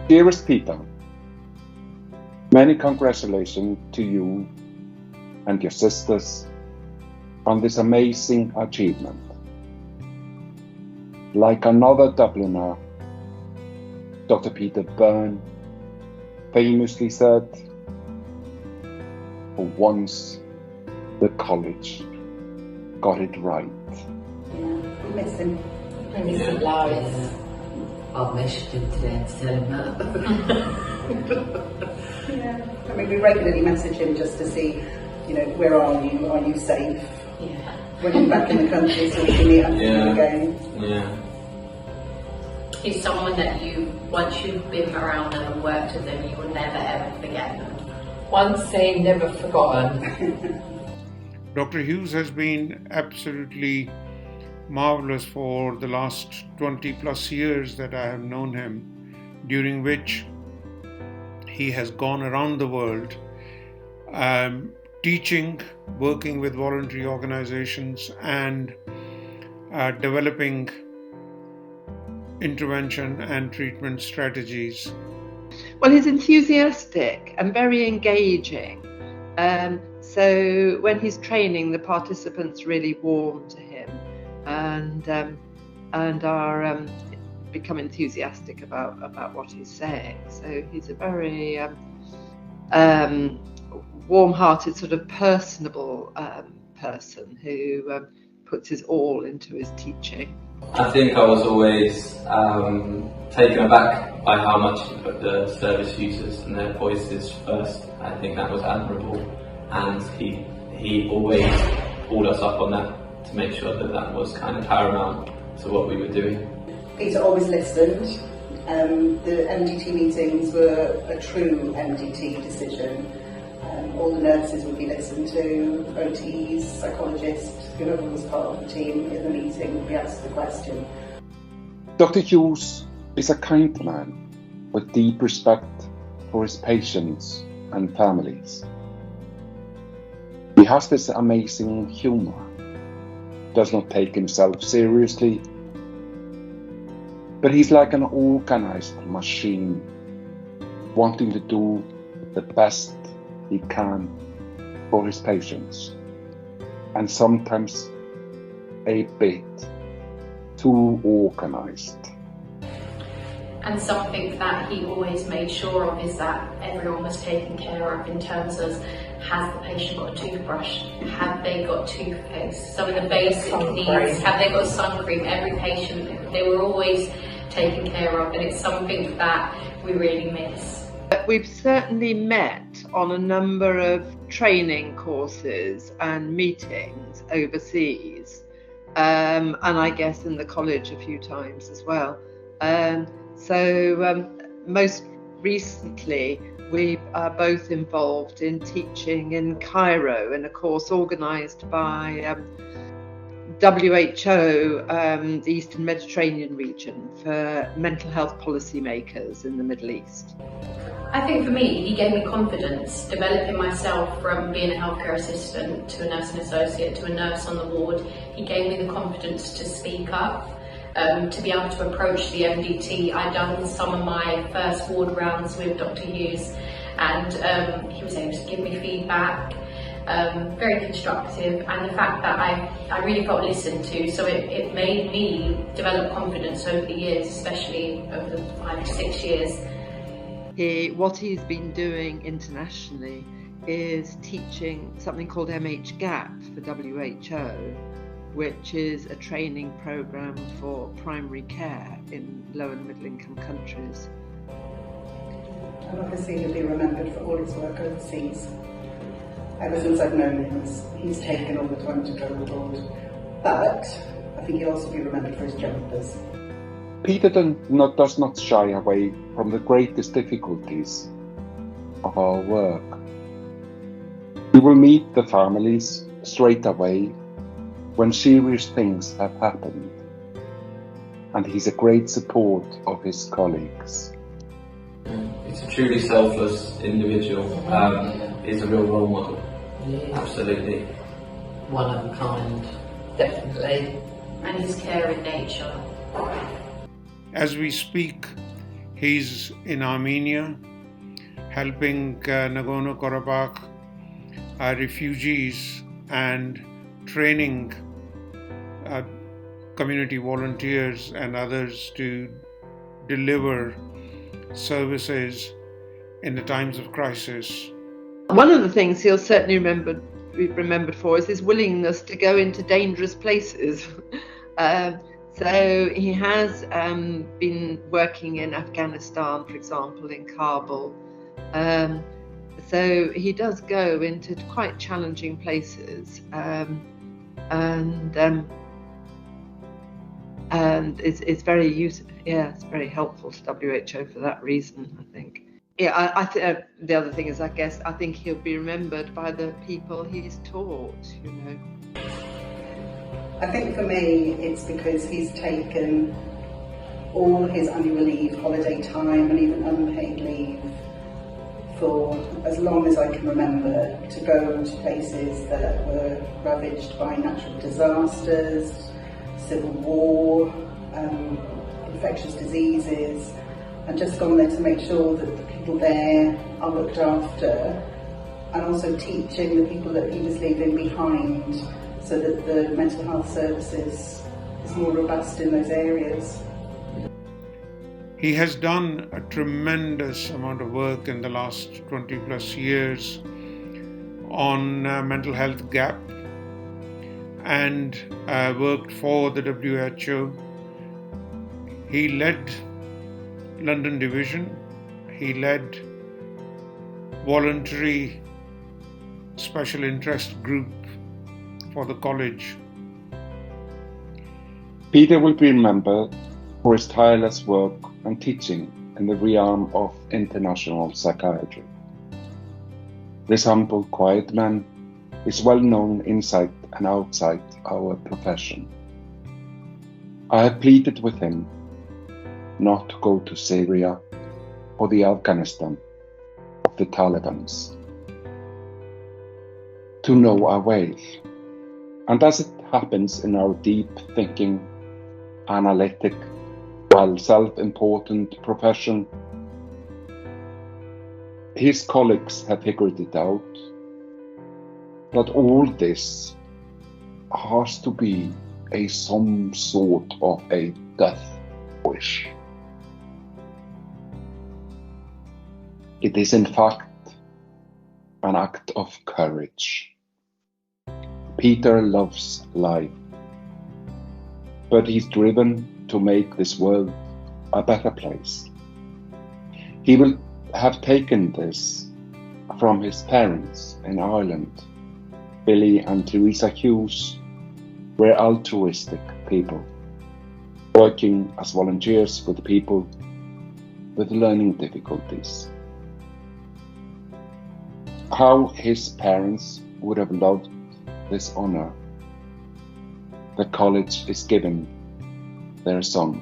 Dearest Peter, many congratulations to you and your sisters on this amazing achievement. Like another Dubliner, Dr. Peter Byrne famously said, "For once, the college got it right." Yeah, we miss him. I miss him loads. I've messaged him today to tell him that. Yeah, I mean, we regularly message him just to see, where are you? Are you safe? Yeah. When you're back in the country, so we can meet up with him again. Yeah. He's someone that once you've been around them and worked with them, you will never ever forget them. Once seen, never forgotten. Dr. Hughes has been absolutely marvelous for the last 20 plus years that I have known him, during which he has gone around the world teaching, working with voluntary organizations and developing intervention and treatment strategies. Well, he's enthusiastic and very engaging. So when he's training, the participants really warm to him and are become enthusiastic about what he's saying. So he's a very warm-hearted, sort of personable person who puts his all into his teaching. I think I was always taken aback by how much he put the service users and their voices first. I think that was admirable, and he always pulled us up on that to make sure that was kind of paramount to what we were doing. Peter always listened. The MDT meetings were a true MDT decision. All the nurses would be listened to, OTs, psychologists, whoever was part of the team in the meeting would be asked the question. Dr. Hughes is a kind man with deep respect for his patients and families. He has this amazing humor, does not take himself seriously, but he's like an organized machine, wanting to do the best he can for his patients, and sometimes a bit too organized. And something that he always made sure of is that everyone was taken care of in terms of, has the patient got a toothbrush? Have they got toothpaste? Some of the basic needs, have they got sun cream? Every patient, they were always taken care of, and it's something that we really miss. We've certainly met on a number of training courses and meetings overseas, and I guess in the college a few times as well. So most recently we are both involved in teaching in Cairo in a course organised by WHO, the Eastern Mediterranean region, for mental health policymakers in the Middle East. I think for me, he gave me confidence, developing myself from being a healthcare assistant to a nursing associate to a nurse on the ward. He gave me the confidence to speak up, to be able to approach the MDT. I'd done some of my first ward rounds with Dr Hughes, and he was able to give me feedback, very constructive, and the fact that I really felt listened to, so it made me develop confidence over the years, especially over the 5 to 6 years. What he's been doing internationally is teaching something called mhGAP for WHO, which is a training program for primary care in low and middle income countries. And obviously he'll be remembered for all his work overseas. Ever since I've known him, he's taken all the time to go abroad. But I think he'll also be remembered for his jumpers. Peter does not shy away from the greatest difficulties of our work. He will meet the families straight away when serious things have happened, and he's a great support of his colleagues. He's a truly selfless individual. He's a real role model. Yeah. Absolutely. One of a kind, definitely. And his caring nature. As we speak, He's in Armenia, helping Nagorno-Karabakh refugees and training community volunteers and others to deliver services in the times of crisis. One of the things he'll certainly be remembered for is his willingness to go into dangerous places. So he has been working in Afghanistan, for example, in Kabul. So he does go into quite challenging places, and it's very it's very helpful to WHO for that reason, I think. Yeah, the other thing is, I think he'll be remembered by the people he's taught, you know. I think for me, it's because he's taken all his annual leave, holiday time, and even unpaid leave for as long as I can remember to go to places that were ravaged by natural disasters, civil war, infectious diseases, and just gone there to make sure that the people there are looked after, and also teaching the people that he was leaving behind so that the mental health services is more robust in those areas. He has done a tremendous amount of work in the last 20 plus years on mental health gap, and worked for the WHO. He led London Division. He led voluntary special interest group for the college. Peter will be remembered for his tireless work and teaching in the realm of international psychiatry. This humble, quiet man is well known inside and outside our profession. I have pleaded with him not to go to Syria or the Afghanistan of the Taliban's. To no avail. And as it happens in our deep thinking, analytic, while self-important profession, his colleagues have figured it out that all this has to be some sort of a death wish. It is in fact an act of courage. Peter loves life, but he's driven to make this world a better place. He will have taken this from his parents in Ireland. Billy and Teresa Hughes were altruistic people, working as volunteers with people with learning difficulties. How his parents would have loved this honor. The college is giving their son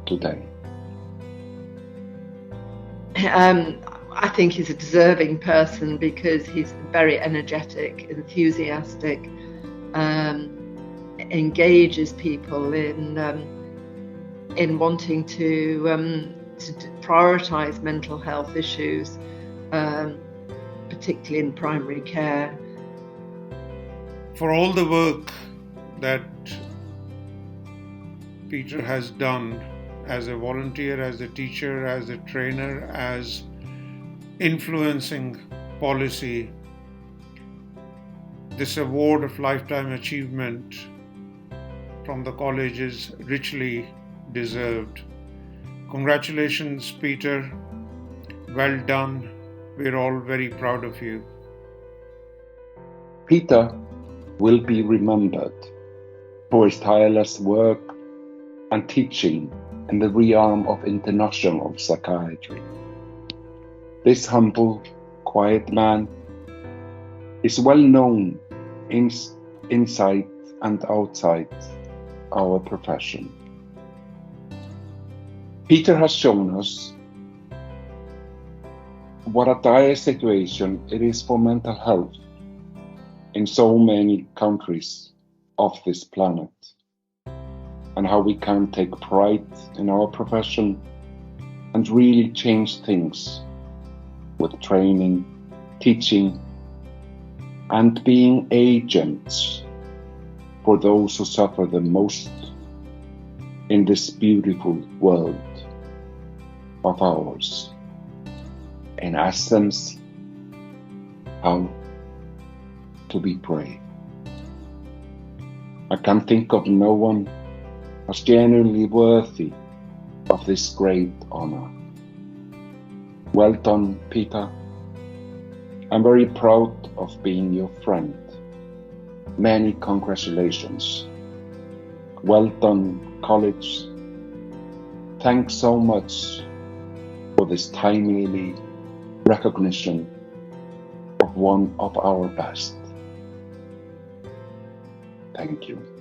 today. I think he's a deserving person because he's very energetic, enthusiastic, engages people in wanting to prioritise mental health issues, particularly in primary care. For all the work that Peter has done as a volunteer, as a teacher, as a trainer, as influencing policy, this award of lifetime achievement from the college is richly deserved. Congratulations, Peter. Well done. We're all very proud of you. Peter will be remembered for his tireless work and teaching in the realm of international psychiatry. This humble, quiet man is well known inside and outside our profession. Peter has shown us what a dire situation it is for mental health in so many countries of this planet, and how we can take pride in our profession and really change things with training, teaching, and being agents for those who suffer the most in this beautiful world of ours. In essence, how to be brave. I can think of no one as genuinely worthy of this great honor. Well done, Peter. I'm very proud of being your friend. Many congratulations. Well done, college. Thanks so much for this timely recognition of one of our best. Thank you.